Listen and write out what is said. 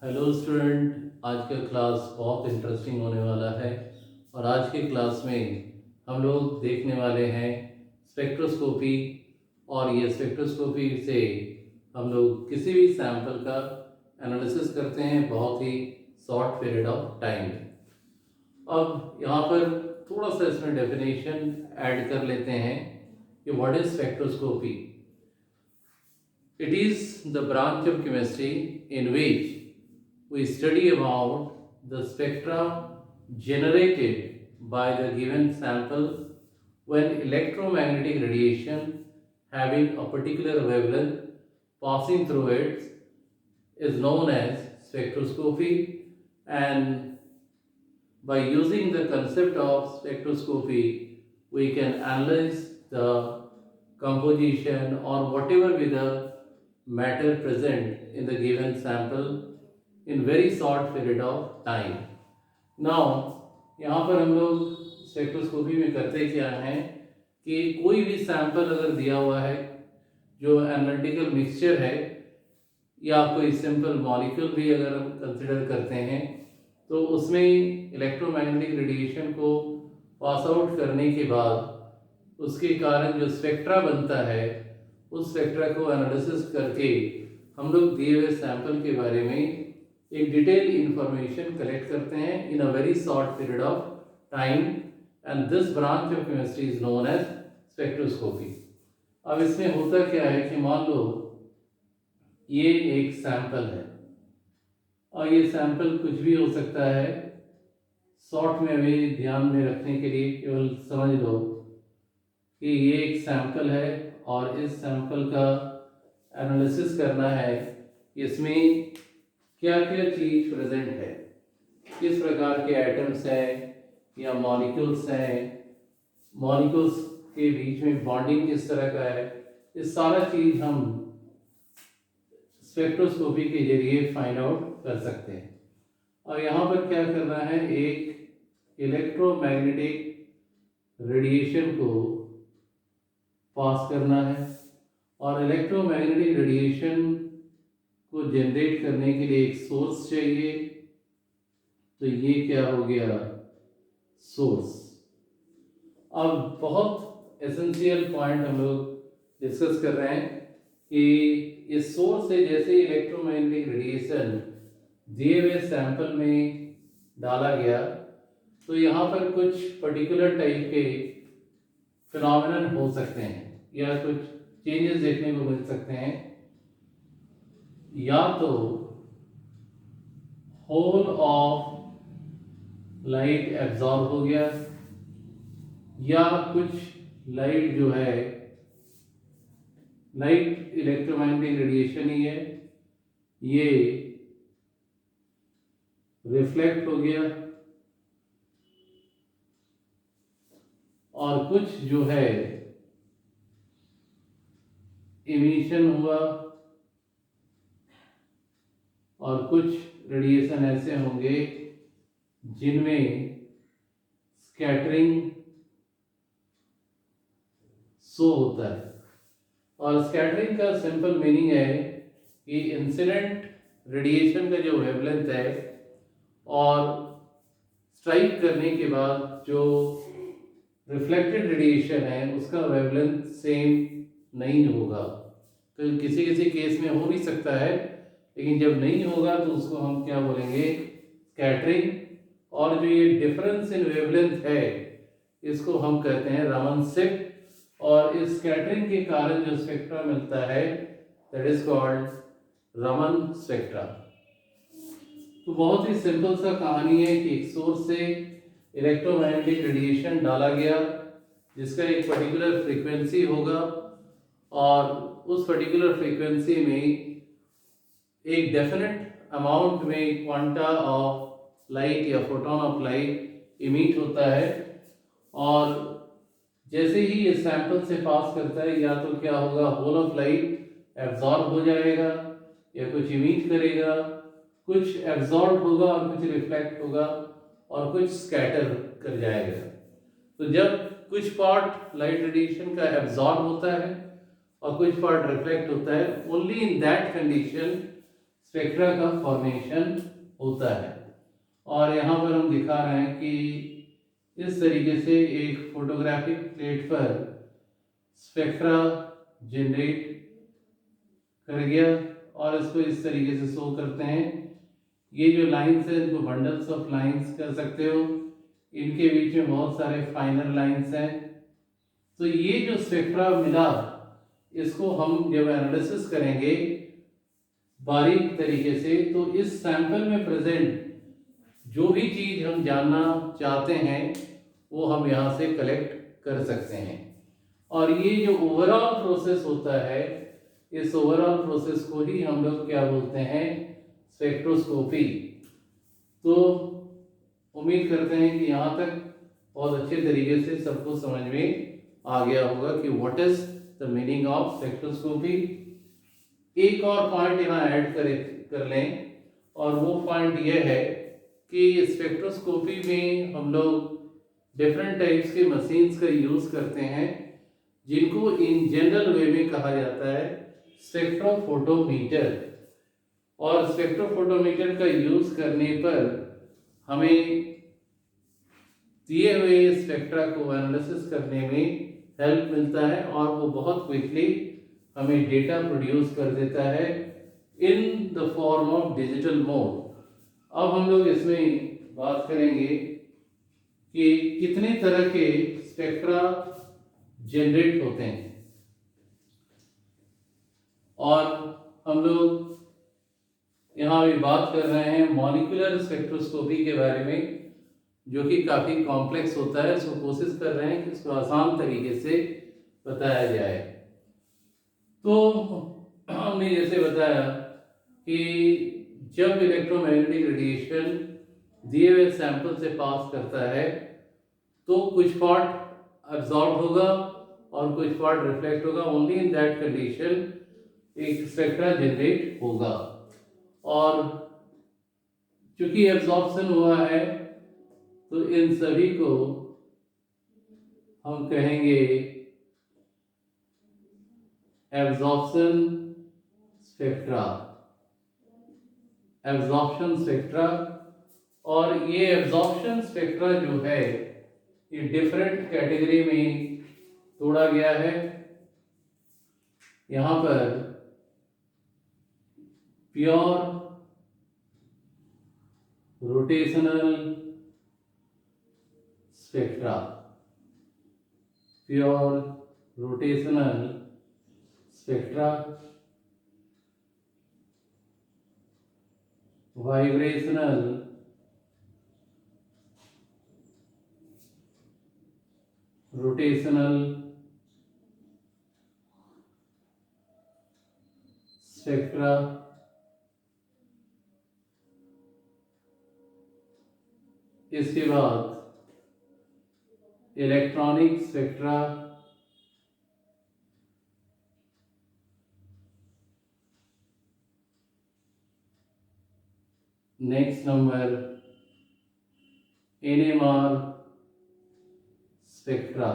Hello student, आज का class बहुत इंटरेस्टिंग होने वाला है। और आज के क्लास में हम लोग देखने वाले हैं स्पेक्ट्रोस्कोपी। और ये स्पेक्ट्रोस्कोपी से हम लोग किसी भी सैंपल का एनालिसिस करते हैं बहुत ही शॉर्ट पीरियड ऑफ टाइम में। अब यहाँ पर थोड़ा सा इसमें डेफिनेशन ऐड कर लेते हैं कि what is spectroscopy. It is the branch of chemistry in which we study about the spectra generated by the given sample when electromagnetic radiation having a particular wavelength passing through it is known as spectroscopy. And by using the concept of spectroscopy, we can analyze the composition or whatever be the matter present in the given sample in very short period of time. Now, यहाँ पर हम लोग spectroscopy में करते क्या हैं कि कोई भी सैंपल अगर दिया हुआ है जो एनालिटिकल मिक्सचर है या कोई सिंपल मॉलिक्यूल भी अगर हम कंसिडर करते हैं तो उसमें इलेक्ट्रोमैग्नेटिक रेडिएशन को पास आउट करने के बाद उसके कारण जो स्पेक्ट्रा बनता है उस स्पेक्ट्रा को एनालिसिस करके हम लोग दिए हुए सैंपल के बारे में एक डिटेल इंफॉर्मेशन कलेक्ट करते हैं in a very short period of time. And this branch of chemistry is known as spectroscopy. अब इसमें होता क्या है कि मान लो ये एक सैंपल है और ये सैंपल कुछ भी हो सकता है। शॉर्ट में अभी ध्यान में रखने के लिए केवल समझ लो कि ये एक सैंपल है और इस सैंपल का एनालिसिस करना है इसमें क्या क्या चीज़ प्रेजेंट है, किस प्रकार के एटम्स हैं या मॉलिक्यूल्स हैं, मॉलिक्यूल्स के बीच में बॉन्डिंग किस तरह का है, ये सारा चीज़ हम स्पेक्ट्रोस्कोपी के जरिए फाइंड आउट कर सकते हैं। और यहाँ पर क्या करना है, एक इलेक्ट्रोमैग्नेटिक रेडिएशन को पास करना है और इलेक्ट्रोमैग्नेटिक रेडिएशन को जनरेट करने के लिए एक सोर्स चाहिए। तो ये क्या हो गया, सोर्स। अब बहुत एसेंशियल पॉइंट हम लोग डिस्कस कर रहे हैं कि इस सोर्स से जैसे इलेक्ट्रोमैग्नेटिक रेडिएशन दिए हुए सैंपल में डाला गया तो यहाँ पर कुछ पर्टिकुलर टाइप के फिनोमेनन हो सकते हैं या कुछ चेंजेस देखने को मिल सकते हैं। या तो होल ऑफ लाइट एब्जॉर्ब हो गया या कुछ लाइट जो है, लाइट इलेक्ट्रोमैग्नेटिक रेडिएशन ही है, ये रिफ्लेक्ट हो गया और कुछ जो है इमिशन हुआ और कुछ रेडिएशन ऐसे होंगे जिनमें स्कैटरिंग शो होता है। और स्कैटरिंग का सिंपल मीनिंग है कि इंसिडेंट रेडिएशन का जो वेवलेंथ है और स्ट्राइक करने के बाद जो रिफ्लेक्टेड रेडिएशन है उसका वेवलेंथ सेम नहीं होगा। तो किसी किसी केस में हो भी सकता है, लेकिन जब नहीं होगा तो उसको हम क्या बोलेंगे, स्कैटरिंग। और जो ये डिफरेंस इन वेवलेंथ है इसको हम कहते हैं रमन शिफ्ट। और इस स्कैटरिंग के कारण जो स्पेक्ट्रा मिलता है that is called Raman spectra. तो बहुत ही सिंपल सा कहानी है कि एक सोर्स से इलेक्ट्रोमैग्नेटिक रेडिएशन डाला गया जिसका एक पर्टिकुलर फ्रीक्वेंसी होगा और उस पर्टिकुलर फ्रीक्वेंसी में एक डेफिनेट अमाउंट में क्वांटा ऑफ लाइट या फोटोन ऑफ लाइट इमिट होता है। और जैसे ही ये सैंपल से पास करता है या तो क्या होगा, होल ऑफ लाइट एब्जॉर्ब हो जाएगा या कुछ इमिट करेगा, कुछ एब्जॉर्ब होगा और कुछ रिफ्लेक्ट होगा और कुछ स्कैटर कर जाएगा। तो जब कुछ पार्ट लाइट रेडिएशन का एब्जॉर्ब होता है और कुछ पार्ट रिफ्लेक्ट होता है। Only in that condition spectra का फॉर्मेशन होता है। और यहाँ पर हम दिखा रहे हैं कि इस तरीके से एक फोटोग्राफिक प्लेट पर स्पेक्ट्रा जनरेट कर गया और इसको इस तरीके से शो करते हैं। ये जो लाइंस है इनको बंडल्स ऑफ लाइंस कर सकते हो, इनके बीच में बहुत सारे फाइनर लाइंस हैं। तो ये जो स्पेक्ट्रा मिला इसको हम जब एनालिसिस करेंगे बारीक तरीके से, तो इस सैंपल में प्रेजेंट जो भी चीज हम जानना चाहते हैं वो हम यहाँ से कलेक्ट कर सकते हैं। और ये जो ओवरऑल प्रोसेस होता है, इस ओवरऑल प्रोसेस को ही हम लोग क्या बोलते हैं, स्पेक्ट्रोस्कोपी। तो उम्मीद करते हैं कि यहाँ तक बहुत अच्छे तरीके से सबको समझ में आ गया होगा कि what is the meaning of spectroscopy. एक और पॉइंट यहाँ ऐड कर लें, और वो पॉइंट ये है कि स्पेक्ट्रोस्कोपी में हम लोग डिफरेंट टाइप्स के मशीन्स का यूज़ करते हैं, जिनको इन जनरल वे में कहा जाता है स्पेक्ट्रोफोटोमीटर। और स्पेक्ट्रोफोटोमीटर का यूज़ करने पर हमें दिए हुए स्पेक्ट्रा को एनालिसिस करने में हेल्प मिलता है, और वो बहुत क्विकली हमें डेटा प्रोड्यूस कर देता है in the form of digital mode. अब हम लोग इसमें बात करेंगे कि कितने तरह के स्पेक्ट्रा जनरेट होते हैं। और हम लोग यहाँ भी बात कर रहे हैं मॉलिक्यूलर स्पेक्ट्रोस्कोपी के बारे में, जो कि काफ़ी कॉम्प्लेक्स होता है। सो कोशिश कर रहे हैं कि इसको आसान तरीके से बताया जाए। तो हमने जैसे बताया कि जब इलेक्ट्रोमैग्नेटिक रेडिएशन दिए हुए सैंपल से पास करता है तो कुछ पार्ट एब्जॉर्ब होगा और कुछ पार्ट रिफ्लेक्ट होगा। ओनली इन दैट कंडीशन एक स्पेक्ट्रा जनरेट होगा। और चूंकि एब्जॉर्प्शन हुआ है तो इन सभी को हम कहेंगे एब्जॉर्प्शन स्पेक्ट्रा। Absorption spectra. और ये एब्जॉर्प्शन स्पेक्ट्रा जो है ये डिफरेंट कैटेगरी में तोड़ा गया है। यहाँ पर pure rotational spectra, pure rotational spectra, vibrational rotational spectra, इसके बाद electronic spectra, next number NMR spectra.